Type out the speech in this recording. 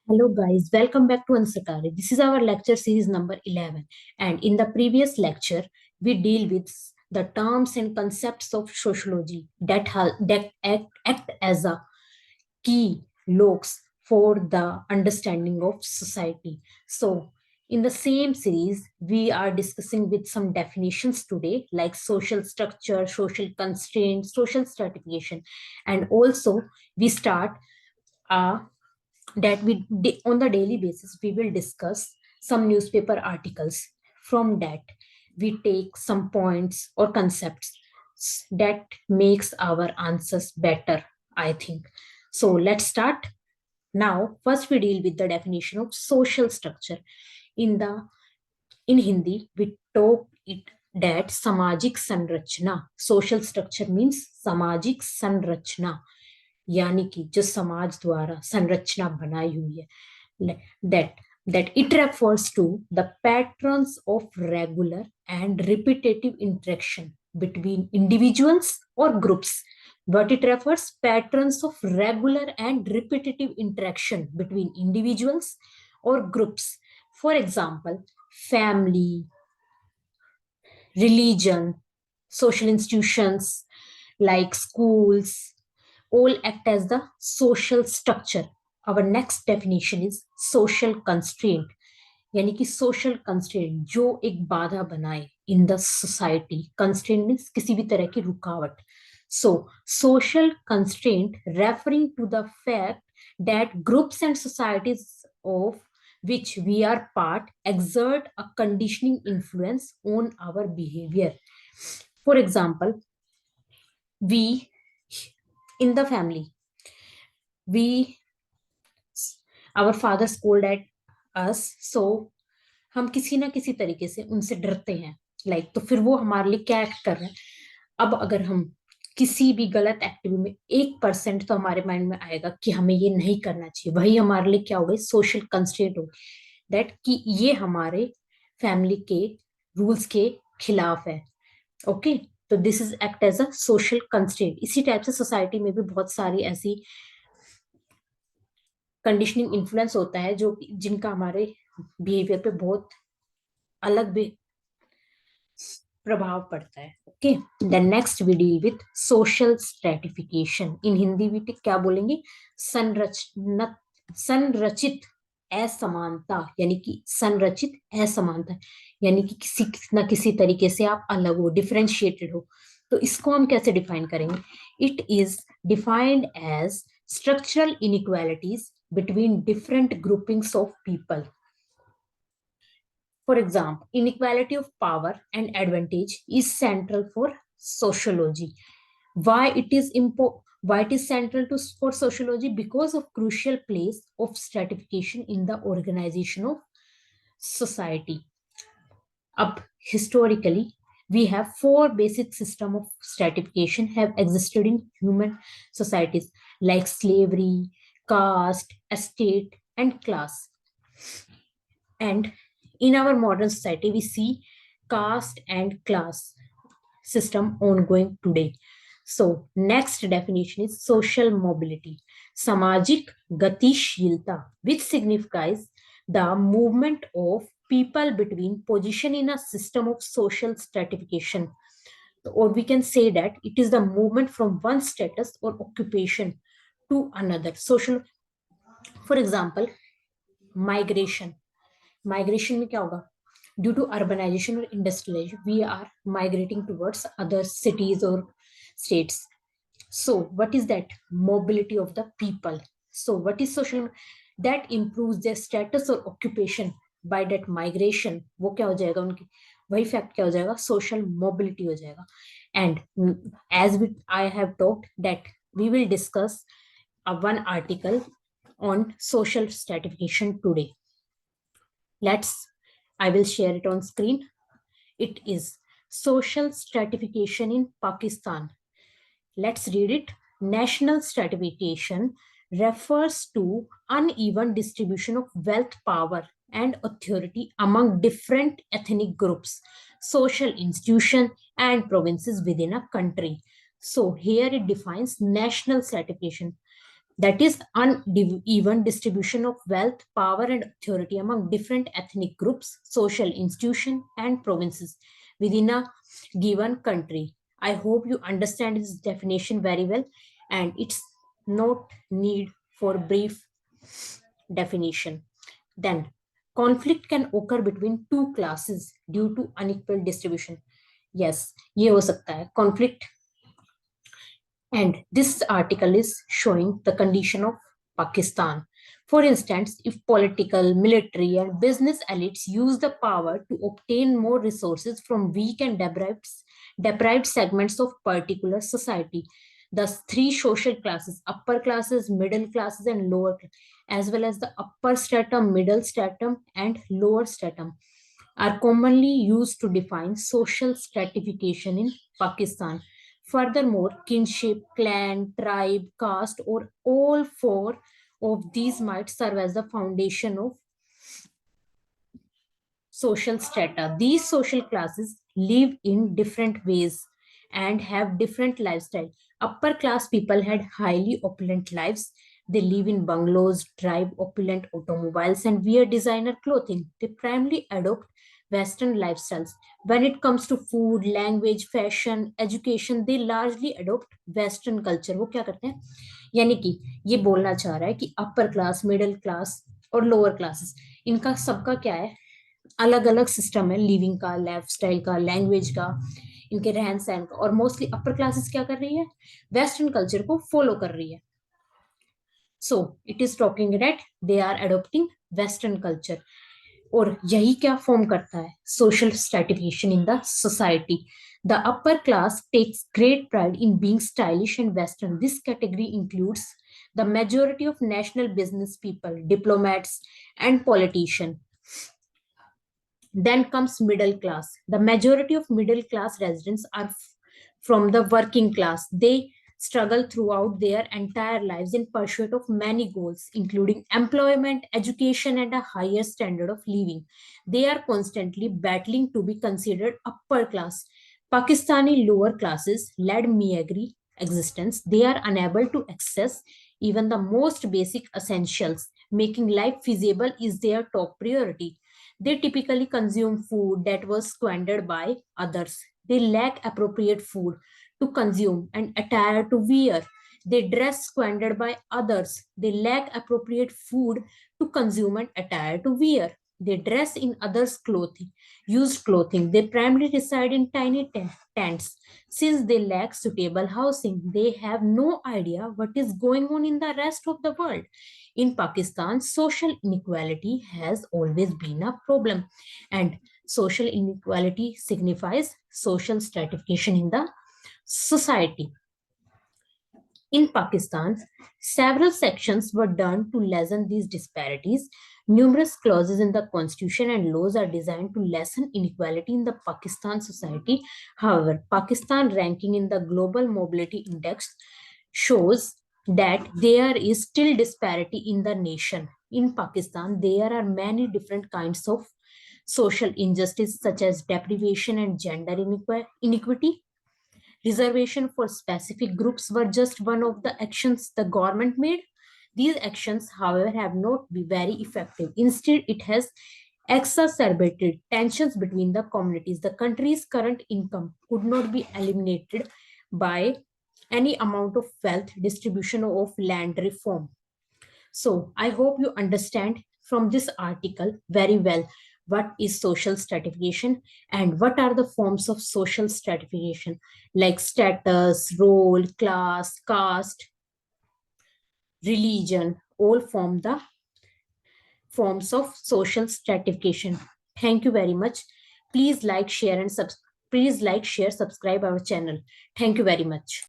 Hello guys, welcome back to Ansakari. This is our lecture series number 11, and in the previous lecture we deal with the terms and concepts of sociology that act as a key locks for the understanding of society. So in the same series we are discussing with some definitions today like social structure, social constraint, social stratification, and also we start a that on the daily basis we will discuss some newspaper articles. From that we take some points or concepts that makes our answers better, I think. So let's start. Now first we deal with the definition of social structure. In the in Hindi we talk it that samajik sanrachna. Social structure means samajik sanrachna, यानी कि जो समाज द्वारा संरचना बनाई हुई है, that it refers to the patterns of regular and repetitive interaction between individuals or groups. But it refers patterns of regular and repetitive interaction between individuals or groups. For example, family, religion, social institutions like schools, all act as the social structure. Our next definition is social constraint. यानी कि social constraint जो एक बाधा बनाए in the society. Constraint means किसी भी तरह की रुकावट. So social constraint referring to the fact that groups and societies of which we are part exert a conditioning influence on our behavior. For example, we in the family, we our father scold at us, so हम किसी ना किसी तरीके से उनसे डरते हैं. तो फिर वो हमारे लिए क्या एक्ट कर रहे हैं. अब अगर हम किसी भी गलत एक्टिविटी में 1% तो हमारे माइंड में आएगा कि हमें ये नहीं करना चाहिए, वही हमारे लिए क्या हो गई, सोशल कंस्ट्रेंट हो गई. दैट कि ये हमारे फैमिली के रूल्स के खिलाफ है. ओके, तो this is act as a social constraint. इसी टाइप से सोसाइटी में भी बहुत सारी ऐसी कंडीशनिंग इन्फ्लुएंस होता है जो जिनका हमारे बिहेवियर पे बहुत अलग भी प्रभाव पड़ता है. Okay, then next we deal with social stratification. In Hindi में क्या बोलेंगे, संरचित असमानता. यानी कि संरचित असमानता यानी कि किसी ना किसी तरीके से आप अलग हो, डिफरेंशिएटेड हो. तो इसको हम कैसे डिफाइन करेंगे. It is defined as structural inequalities between different groupings of people. For example, inequality of power and advantage is central for sociology. Why it is central for sociology? Because of crucial place of stratification in the organization of society. Up historically, we have four basic system of stratification have existed in human societies like slavery, caste, estate, and class. And in our modern society, we see caste and class system ongoing today. So next definition is social mobility. Samajik gatishilta, which signifies the movement of people between position in a system of social stratification. Or we can say that it is the movement from one status or occupation to another. Social, for example, migration. Migration में क्या होगा, due to urbanisation और industrialisation we are migrating towards other cities और states. So what is that mobility of the people? So what is social, that improves their status or occupation by that migration. वो क्या हो जाएगा, उनकी वही fact क्या हो जाएगा, social mobility हो जाएगा. And as I have talked that we will discuss one article on social stratification today. I will share it on screen. It is social stratification in Pakistan. Let's read it. National stratification refers to uneven distribution of wealth, power, and authority among different ethnic groups, social institutions, and provinces within a country. So here it defines national stratification. that is uneven distribution of wealth, power, and authority among different ethnic groups, social institutions, and provinces within a given country. I hope you understand this definition very well, and it's not need for brief definition. Then, conflict can occur between two classes due to unequal distribution. Yes, ये हो सकता है conflict, and this article is showing the condition of Pakistan. For instance, if political, military, and business elites use the power to obtain more resources from weak and deprived segments of particular society, thus three social classes, upper classes, middle classes, and as well as the upper stratum, middle stratum, and lower stratum, are commonly used to define social stratification in Pakistan. Furthermore, kinship, clan, tribe, caste, or all four of these might serve as the foundation of social strata. These social classes live in different ways and have different lifestyle. Upper class people had highly opulent lives. They live in bungalows, drive opulent automobiles, and wear designer clothing. They primarily adopt Western lifestyles. When it comes to food, language, fashion, education, they largely adopt Western culture. वो क्या करते हैं? यानी कि ये बोलना चाह रहा है कि अपर क्लास, मिडिल क्लास और लोअर क्लासेस, इनका सबका क्या है? अलग अलग सिस्टम है लिविंग का, लाइफ स्टाइल का, लैंग्वेज का, इनके रहन सहन का। और मोस्टली अपर क्लासेस क्या कर रही है? वेस्टर्न कल्चर को फॉलो कर रही है। So it is talking that they are adopting western culture. और यही क्या फॉर्म करता है? Social stratification in the society. The upper class takes great pride in being stylish and Western. This category includes the majority of national business people, diplomats, and politicians. Then comes middle class. The majority of middle class residents are from the working class. They struggle throughout their entire lives in pursuit of many goals, including employment, education, and a higher standard of living. They are constantly battling to be considered upper class. Pakistani lower classes led meagre existence. They are unable to access even the most basic essentials. Making life feasible is their top priority. They typically consume food that was squandered by others. They lack appropriate food to consume and attire to wear. They dress squandered by others. They lack appropriate food to consume and attire to wear. They dress in others' clothing, used clothing. They primarily reside in tiny tents. Since they lack suitable housing, they have no idea what is going on in the rest of the world. In Pakistan, social inequality has always been a problem, and social inequality signifies social stratification in the society. In Pakistan, several sections were done to lessen these disparities. Numerous clauses in the constitution and laws are designed to lessen inequality in the Pakistan society. However, Pakistan ranking in the Global Mobility Index shows that there is still disparity in the nation. In Pakistan, there are many different kinds of social injustice such as deprivation and gender inequity. Reservation for specific groups were just one of the actions the government made. These actions, however, have not been very effective. Instead, it has exacerbated tensions between the communities. The country's current income could not be eliminated by any amount of wealth distribution of land reform. So I hope you understand from this article very well what is social stratification and what are the forms of social stratification, like status, role, class, caste, religion, all form the forms of social stratification. Thank you very much. Please like, share, and subscribe our channel. Thank you very much.